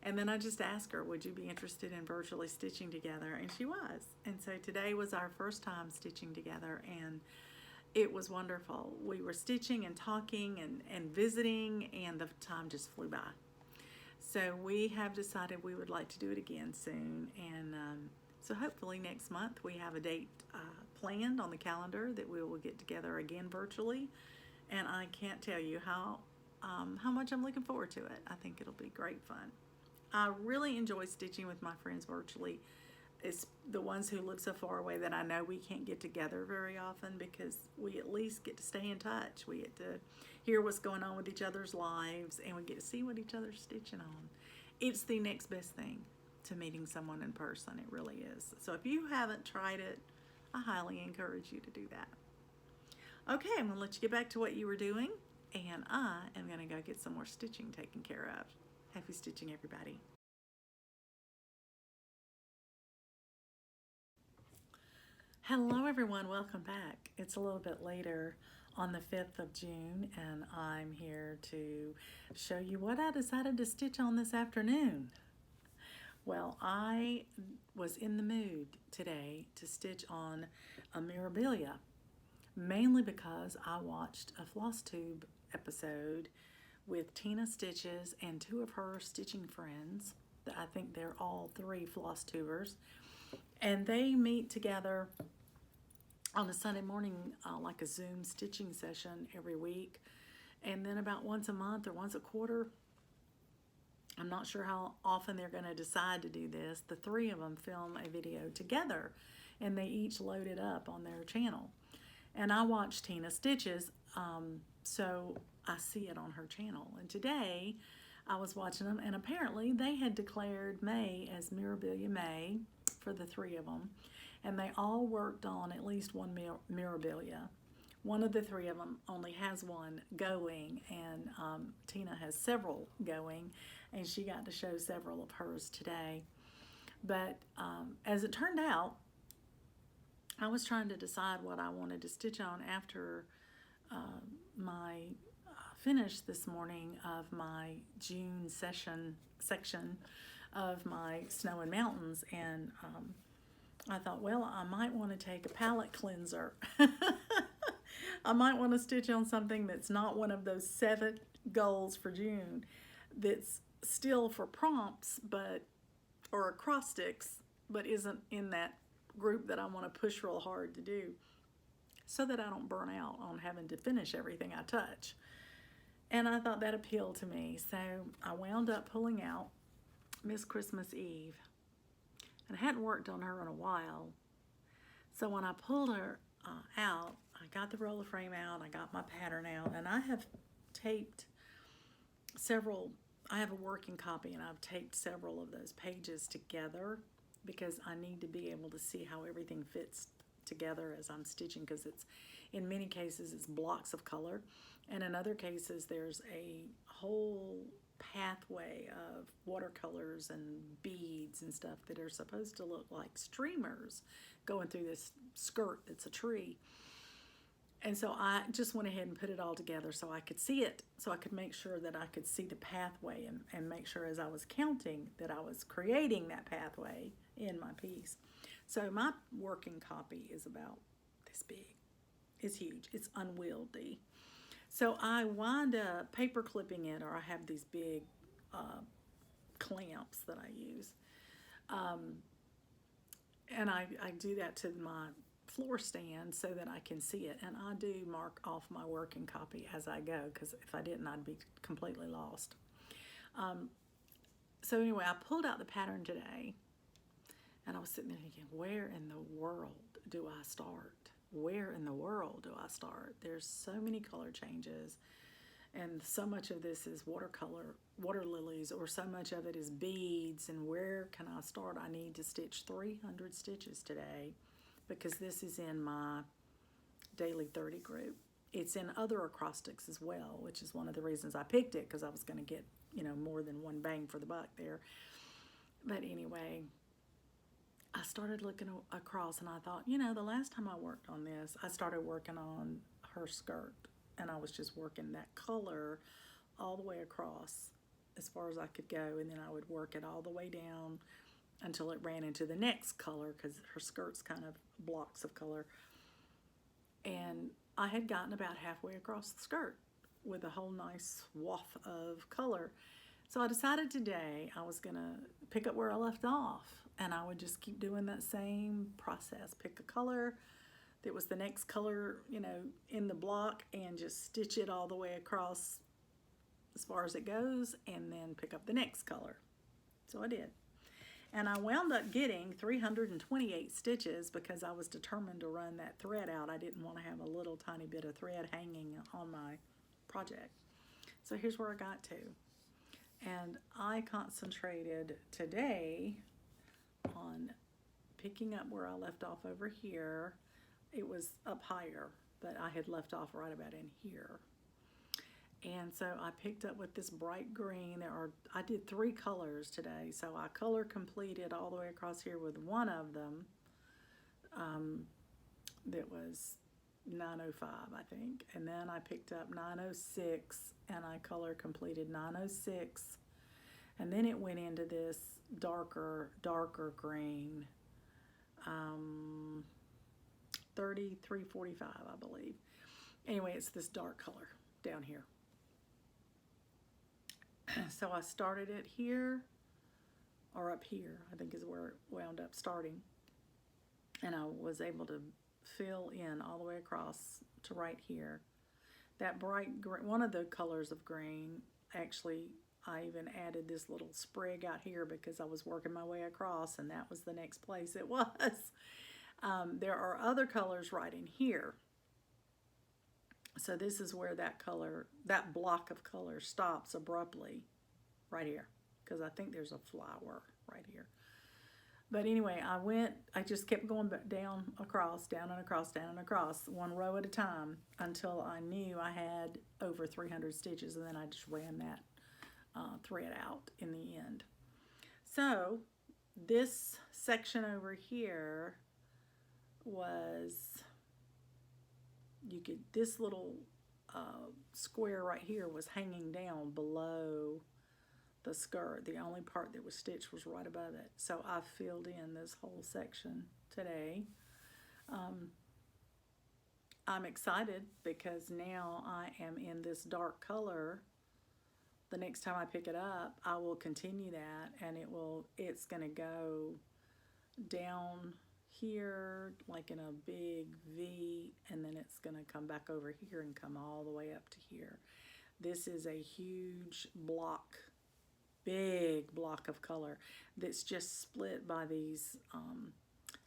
And then I just asked her, would you be interested in virtually stitching together? And she was. And so today was our first time stitching together, and it was wonderful. We were stitching and talking and visiting, and the time just flew by. So we have decided we would like to do it again soon. And so hopefully next month we have a date planned on the calendar that we will get together again virtually. And I can't tell you how much I'm looking forward to it. I think it'll be great fun. I really enjoy stitching with my friends virtually. It's the ones who live so far away that I know we can't get together very often, because we at least get to stay in touch. We get to hear what's going on with each other's lives, and we get to see what each other's stitching on. It's the next best thing to meeting someone in person. It really is. So if you haven't tried it, I highly encourage you to do that. Okay, I'm going to let you get back to what you were doing, and I am going to go get some more stitching taken care of. Happy stitching, everybody. Hello, everyone. Welcome back. It's a little bit later on the 5th of June, and I'm here to show you what I decided to stitch on this afternoon. Well, I was in the mood today to stitch on a Mirabilia, mainly because I watched a floss tube episode with Tina Stitches and 2 of her stitching friends. I think they're all 3 floss tubers, and they meet together on a Sunday morning, like a Zoom stitching session every week, and then about once a month or once a quarter, I'm not sure how often they're going to decide to do this, the 3 of them film a video together, and they each load it up on their channel. And I watch Tina Stitches, so I see it on her channel. And today I was watching them, and apparently they had declared May as Mirabilia May for the 3 of them, and they all worked on at least one Mirabilia. One of the 3 of them only has one going, and Tina has several going, and she got to show several of hers today. But as it turned out, I was trying to decide what I wanted to stitch on after my finish this morning of my June section of my Snow and Mountains, and I thought, well, I might want to take a palette cleanser. I might want to stitch on something that's not one of those 7 goals for June, that's still for prompts, or acrostics, but isn't in that group that I want to push real hard to do, so that I don't burn out on having to finish everything I touch. And I thought that appealed to me, so I wound up pulling out Miss Christmas Eve. And I hadn't worked on her in a while, so when I pulled her out, I got the roller frame out, I got my pattern out, and I have taped several. I have a working copy, and I've taped several of those pages together because I need to be able to see how everything fits together as I'm stitching, because in many cases it's blocks of color, and in other cases there's a whole pathway of watercolors and beads and stuff that are supposed to look like streamers going through this skirt that's a tree. And so I just went ahead and put it all together so I could see it, so I could make sure that I could see the pathway and make sure as I was counting that I was creating that pathway in my piece. So my working copy is about this big. It's huge. It's unwieldy. So I wind up paper clipping it, or I have these big clamps that I use. And I do that to my floor stand so that I can see it. And I do mark off my working copy as I go, because if I didn't, I'd be completely lost. So anyway, I pulled out the pattern today, and I was sitting there thinking, where in the world do I start? Where in the world do I start? There's so many color changes, and so much of this is water lilies, or so much of it is beads, and where can I start? I need to stitch 300 stitches today, because this is in my daily 30 group. It's in other acrostics as well, which is one of the reasons I picked it, because I was going to get, more than one bang for the buck there. But anyway, I started looking across, and I thought, the last time I worked on this, I started working on her skirt, and I was just working that color all the way across as far as I could go, and then I would work it all the way down until it ran into the next color, because her skirt's kind of blocks of color. And I had gotten about halfway across the skirt with a whole nice waft of color. So I decided today I was gonna pick up where I left off, and I would just keep doing that same process. Pick a color that was the next color, in the block, and just stitch it all the way across as far as it goes, and then pick up the next color. So I did. And I wound up getting 328 stitches, because I was determined to run that thread out. I didn't want to have a little tiny bit of thread hanging on my project. So here's where I got to. And I concentrated today on picking up where I left off over here. It was up higher, but I had left off right about in here. And so I picked up with this bright green. I did 3 colors today, so I color completed all the way across here with one of them. That was 905, I think. And then I picked up 906, and I color completed 906. And then it went into this darker green, 3345, I believe. Anyway, it's this dark color down here. So I started it here, or up here, I think is where it wound up starting. And I was able to fill in all the way across to right here. That bright green, one of the colors of green, actually, I even added this little sprig out here because I was working my way across, and that was the next place it was. There are other colors right in here. So this is where that color, that block of color stops abruptly right here, because I think there's a flower right here. But anyway, I just kept going down across, down and across, down and across, one row at a time, until I knew I had over 300 stitches, and then I just ran that thread out in the end. So this section over here was, this little square right here was hanging down below the skirt. The only part that was stitched was right above it. So I filled in this whole section today. I'm excited because now I am in this dark color. The next time I pick it up, I will continue that, and it's gonna go down here like in a big V, and then it's gonna come back over here and come all the way up to here. This is a huge block, big block of color that's just split by these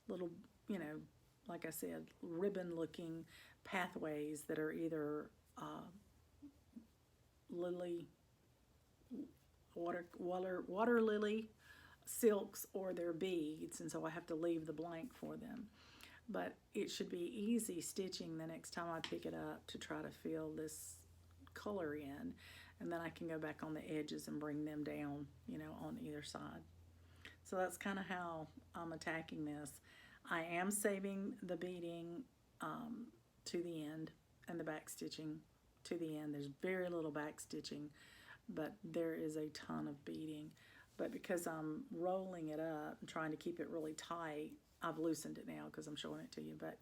little, like I said, ribbon looking pathways that are either water lily silks, or they're beads, and so I have to leave the blank for them. But it should be easy stitching the next time I pick it up to try to fill this color in. and then I can go back on the edges and bring them down, you know, on either side. So that's kind of how I'm attacking this. I am saving the beading to the end and the back stitching to the end. There's very little back stitching, but there is a ton of beading. But because I'm rolling it up and trying to keep it really tight, I've loosened it now because I'm showing it to you. But,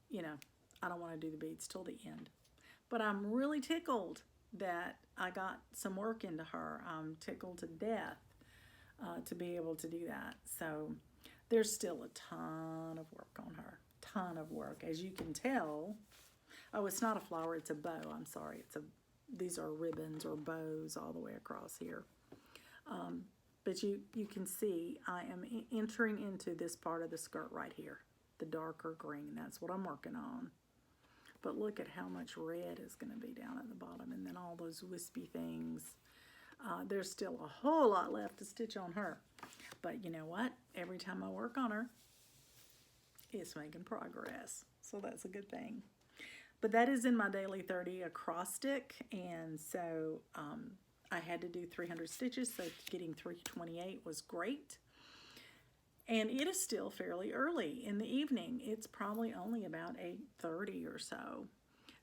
you know, I don't want to do the beads till the end. But I'm really tickled that I got some work into her. I'm tickled to death to be able to do that. So there's still a ton of work on her. Ton of work. As you can tell, oh, it's not a flower, it's a bow. I'm sorry. These are ribbons or bows all the way across here. But you can see I am entering into this part of the skirt right here, the darker green. That's what I'm working on. But look at how much red is going to be down at the bottom, and then all those wispy things. There's still a whole lot left to stitch on her. But you know what? Every time I work on her, it's making progress. So that's a good thing. But that is in my daily 30 acrostic, and so I had to do 300 stitches, so getting 328 was great. And it is still fairly early in the evening. It's probably only about 8:30 or so.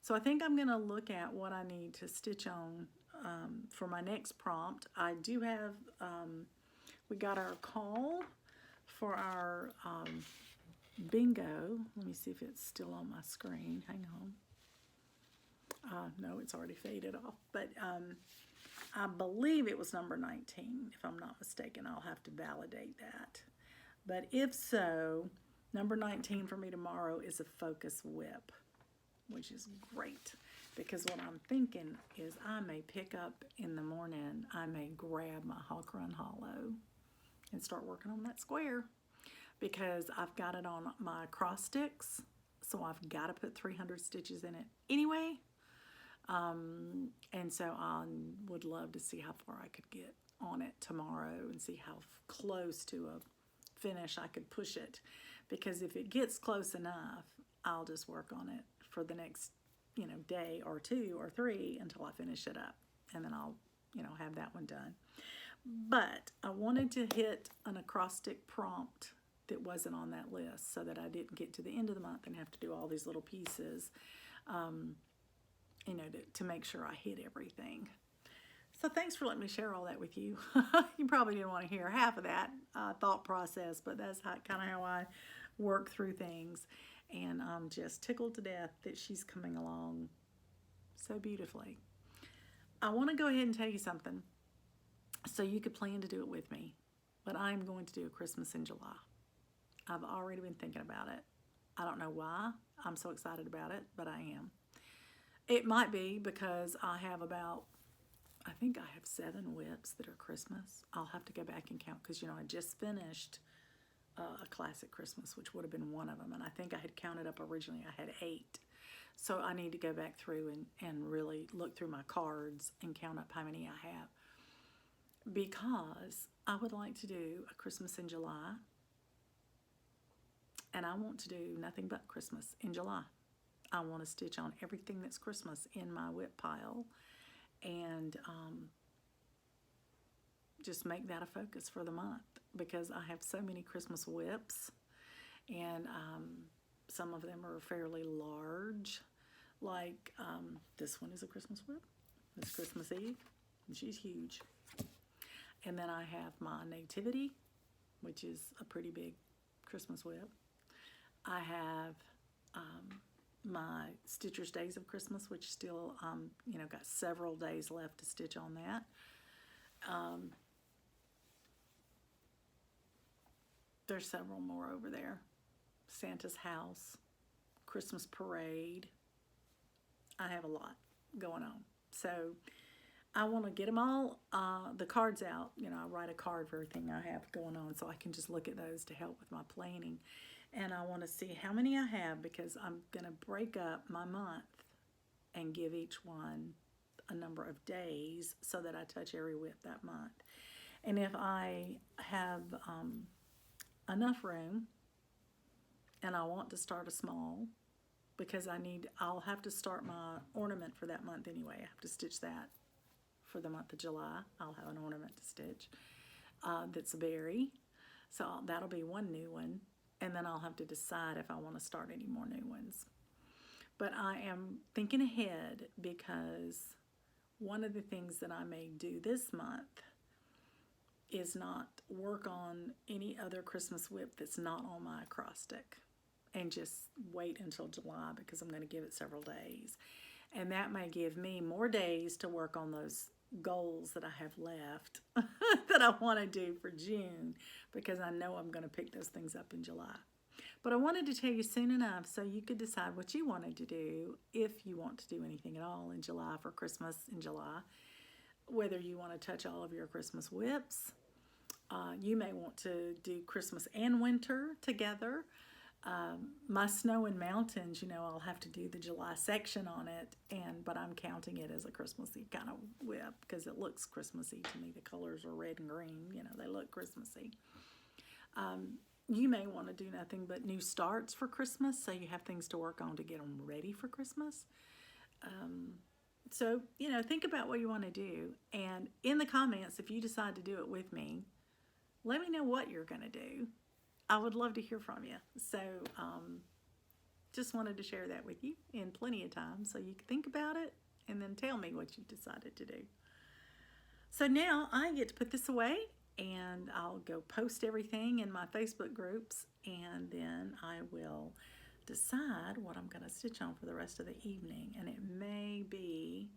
So I think I'm going to look at what I need to stitch on for my next prompt. I do have, we got our call for our bingo. Let me see if it's still on my screen. Hang on. No, it's already faded off. But I believe it was number 19, if I'm not mistaken. I'll have to validate that. But if so, number 19 for me tomorrow is a focus whip, which is great. Because what I'm thinking is I may pick up in the morning, I may grab my Hawk Run Hollow and start working on that square. Because I've got it on my cross sticks, so I've got to put 300 stitches in it anyway. And so I would love to see how far I could get on it tomorrow and see how close to a finish I could push it. Because if it gets close enough, I'll just work on it for the next, you know, day or 2 or 3 until I finish it up. And then I'll, you know, have that one done. But I wanted to hit an acrostic prompt that wasn't on that list so that I didn't get to the end of the month and have to do all these little pieces, you know, to make sure I hit everything. So thanks for letting me share all that with you. You probably didn't want to hear half of that thought process, but that's kind of how I work through things. And I'm just tickled to death that she's coming along so beautifully. I want to go ahead and tell you something so you could plan to do it with me. But I'm going to do a Christmas in July. I've already been thinking about it. I don't know why I'm so excited about it, but I am. It might be because I have about, I think I have 7 whips that are Christmas. I'll have to go back and count because, you know, I just finished a classic Christmas, which would have been one of them. And I think I had counted up originally, I had 8. So I need to go back through and really look through my cards and count up how many I have. Because I would like to do a Christmas in July. And I want to do nothing but Christmas in July. I want to stitch on everything that's Christmas in my whip pile and just make that a focus for the month because I have so many Christmas whips and some of them are fairly large. Like this one is a Christmas whip. It's Christmas Eve and she's huge. And then I have my Nativity, which is a pretty big Christmas whip. I have my Stitcher's Days of Christmas, which still, you know, got several days left to stitch on that. There's several more over there. Santa's House, Christmas Parade. I have a lot going on. So I want to get them all, the cards out. You know, I write a card for everything I have going on so I can just look at those to help with my planning. And I want to see how many I have because I'm going to break up my month and give each one a number of days so that I touch every whip that month. And if I have enough room and I want to start a small, because I'll have to start my ornament for that month anyway. I have to stitch that for the month of July. I'll have an ornament to stitch that's a berry. So that'll be one new one. And then I'll have to decide if I want to start any more new ones. But I am thinking ahead because one of the things that I may do this month is not work on any other Christmas whip that's not on my acrostic, and just wait until July because I'm going to give it several days. And that may give me more days to work on those goals that I have left that I want to do for June, because I know I'm going to pick those things up in July. But I wanted to tell you soon enough so you could decide what you wanted to do, if you want to do anything at all in July for Christmas in July, whether you want to touch all of your Christmas whips. You may want to do Christmas and winter together. My Snow and Mountains, I'll have to do the July section on it, but I'm counting it as a Christmassy kind of whip because it looks Christmassy to me. The colors are red and green, they look Christmassy. You may want to do nothing but new starts for Christmas, so you have things to work on to get them ready for Christmas. So, think about what you want to do, and in the comments, if you decide to do it with me, let me know what you're going to do. I would love to hear from you. So, just wanted to share that with you in plenty of time so you can think about it and then tell me what you decided to do. So now I get to put this away, and I'll go post everything in my Facebook groups, and then I will decide what I'm going to stitch on for the rest of the evening. And it may be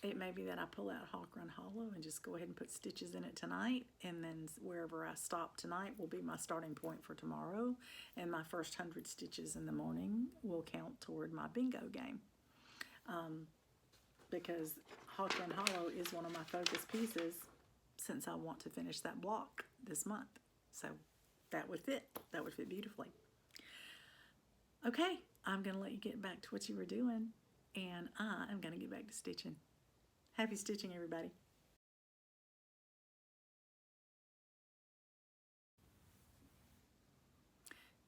that I pull out Hawk Run Hollow and just go ahead and put stitches in it tonight, and then wherever I stop tonight will be my starting point for tomorrow, and my first 100 stitches in the morning will count toward my bingo game. Because Hawk Run Hollow is one of my focus pieces since I want to finish that block this month. So that would fit. That would fit beautifully. Okay, I'm going to let you get back to what you were doing, and I am going to get back to stitching. Happy stitching, everybody.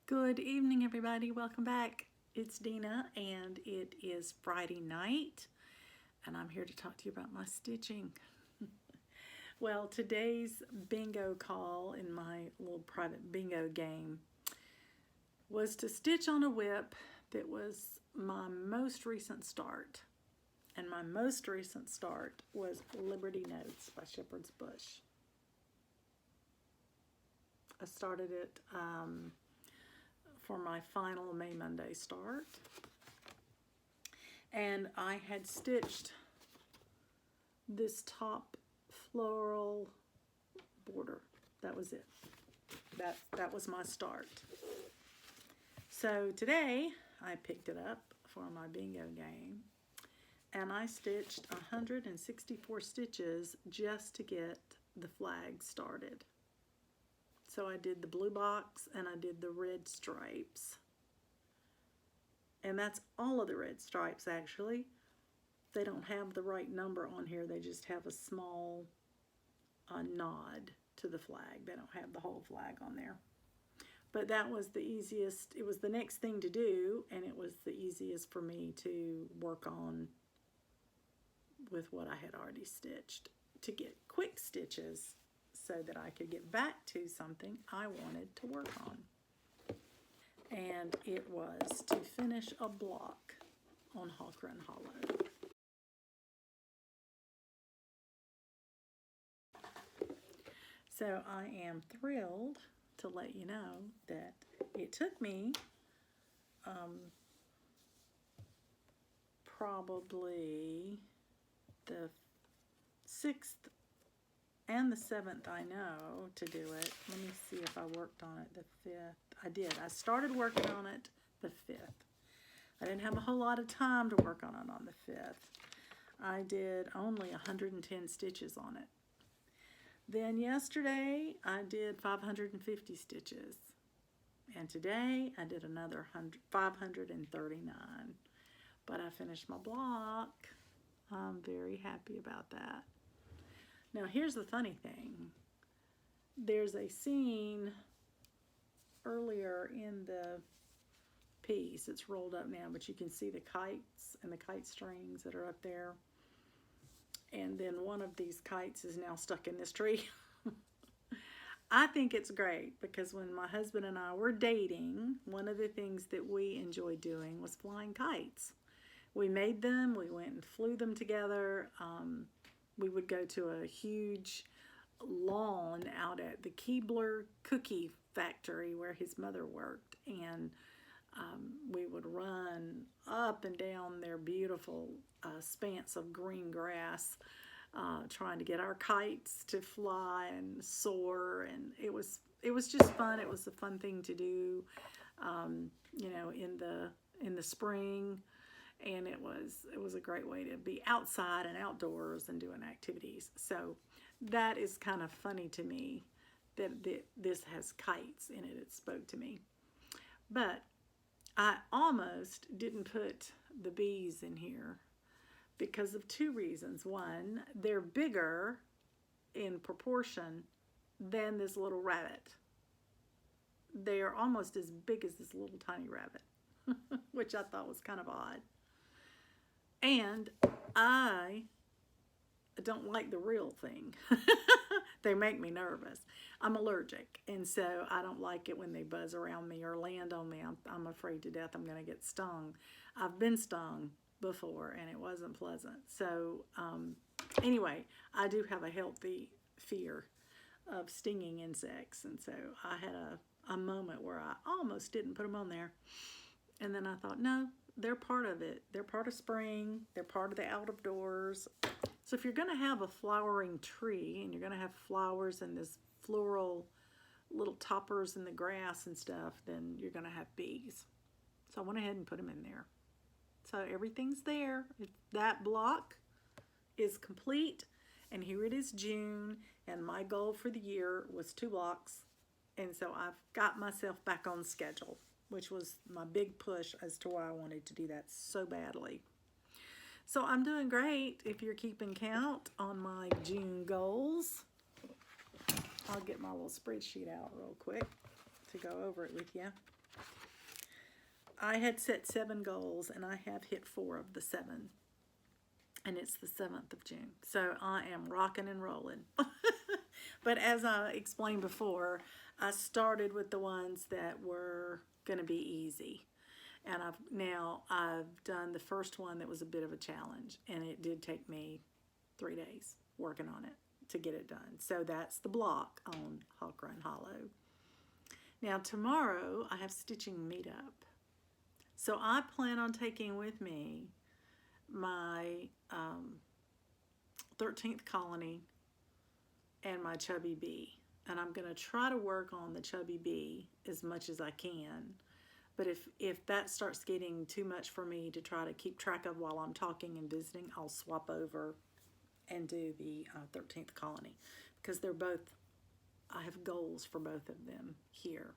Good evening, everybody. Welcome back. It's Dina, and it is Friday night, and I'm here to talk to you about my stitching. Well, today's bingo call in my little private bingo game was to stitch on a whip that was my most recent start. And my most recent start was Liberty Notes by Shepherd's Bush. I started it for my final May Monday start. And I had stitched this top floral border. That was it. That was my start. So today I picked it up for my bingo game, and I stitched 164 stitches just to get the flag started. So I did the blue box and I did the red stripes. And that's all of the red stripes, actually. They don't have the right number on here. They just have a small nod to the flag. They don't have the whole flag on there. But that was the easiest. It was the next thing to do, and it was the easiest for me to work on with what I had already stitched, to get quick stitches so that I could get back to something I wanted to work on. And it was to finish a block on Hawk Run Hollow. So I am thrilled to let you know that it took me probably the 6th and the 7th, I know, to do it. Let me see if I worked on it the 5th. I did. I started working on it the 5th. I didn't have a whole lot of time to work on it on the 5th. I did only 110 stitches on it. Then yesterday I did 550 stitches. And today I did another 539. But I finished my block. I'm very happy about that. Now here's the funny thing. There's a scene earlier in the piece. It's rolled up now, but you can see the kites and the kite strings that are up there. And then one of these kites is now stuck in this tree. I think it's great because when my husband and I were dating, one of the things that we enjoyed doing was flying kites. We made them, we went and flew them together. We would go to a huge lawn out at the Keebler Cookie Factory where his mother worked, and we would run up and down their beautiful expanse of green grass, trying to get our kites to fly and soar, and it was just fun. It was a fun thing to do, you know, in the spring, and it was a great way to be outside and outdoors and doing activities. So that is kind of funny to me that this has kites in it. It spoke to me, but I almost didn't put the bees in here because of two reasons. One, they're bigger in proportion than this little rabbit. They are almost as big as this little tiny rabbit, which I thought was kind of odd. And I don't like the real thing. They make me nervous. I'm allergic, and so I don't like it when they buzz around me or land on me. I'm afraid to death I'm going to get stung. I've been stung before, and it wasn't pleasant. So anyway, I do have a healthy fear of stinging insects, and so I had a moment where I almost didn't put them on there. And then I thought, no, they're part of it. They're part of spring. They're part of the out of doors. So if you're going to have a flowering tree and you're going to have flowers and this floral little toppers in the grass and stuff, then you're going to have bees. So I went ahead and put them in there. So everything's there. That block is complete, and here it is June, and my goal for the year was 2 blocks, and so I've got myself back on schedule, which was my big push as to why I wanted to do that so badly. So I'm doing great if you're keeping count on my June goals. I'll get my little spreadsheet out real quick to go over it with you. I had set 7 goals, and I have hit 4 of the 7. And it's the 7th of June. So I am rocking and rolling. But as I explained before, I started with the ones that were going to be easy. And I've done the first one that was a bit of a challenge, and it did take me 3 days working on it to get it done. So that's the block on Hawk Run Hollow. Now tomorrow I have stitching meetup. So I plan on taking with me my 13th colony and my chubby bee. And I'm going to try to work on the chubby bee as much as I can. But if that starts getting too much for me to try to keep track of while I'm talking and visiting, I'll swap over and do the 13th colony, because I have goals for both of them here.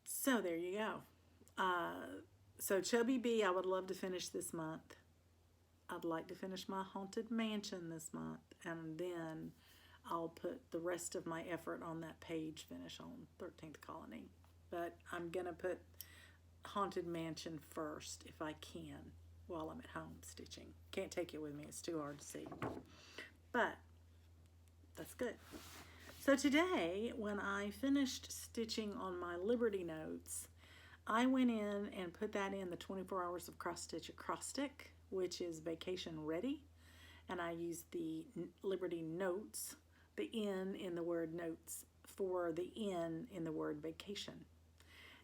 So there you go. So Chubby Bee, I would love to finish this month. I'd like to finish my Haunted Mansion this month, and then I'll put the rest of my effort on that page finish on 13th colony. But I'm going to put Haunted Mansion first if I can while I'm at home stitching. Can't take it with me. It's too hard to see. But that's good. So today, when I finished stitching on my Liberty notes, I went in and put that in the 24 hours of cross stitch acrostic, which is vacation ready. And I used the Liberty notes, the N in the word notes, for the N in the word vacation.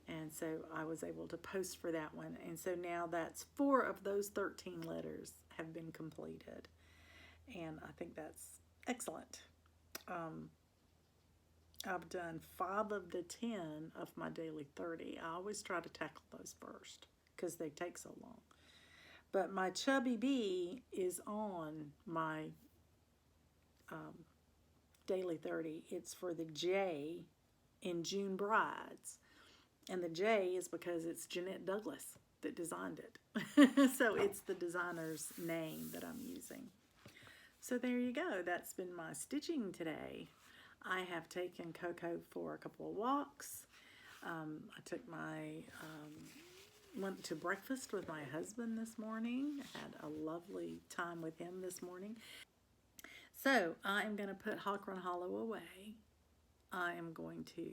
And so I was able to post for that one. And so now that's 4 of those 13 letters have been completed. And I think that's excellent. I've done 5 of the 10 of my daily 30. I always try to tackle those first because they take so long. But my Chubby Bee is on my daily 30. It's for the J in June Brides. And the J is because it's Jeanette Douglas that designed it. So it's the designer's name that I'm using. So there you go. That's been my stitching today. I have taken Coco for a couple of walks. I took my went to breakfast with my husband this morning. Had a lovely time with him this morning. So I am going to put Hawk Run Hollow away. I am going to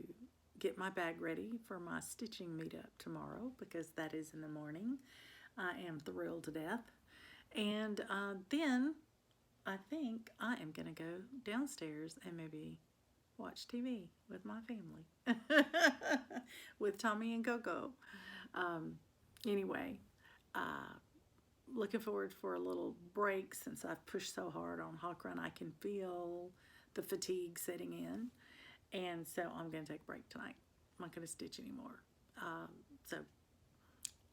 get my bag ready for my stitching meetup tomorrow because that is in the morning. I am thrilled to death. And then I think I am going to go downstairs and maybe watch TV with my family, with Tommy and Coco. Anyway, looking forward for a little break since I've pushed so hard on Hawk Run. I can feel the fatigue setting in, and so I'm going to take a break tonight. I'm not going to stitch anymore. So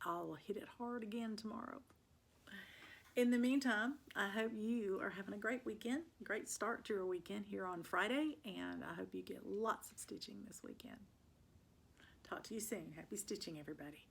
I'll hit it hard again tomorrow. In the meantime, I hope you are having a great weekend, great start to your weekend here on Friday, and I hope you get lots of stitching this weekend. Talk to you soon. Happy stitching, everybody.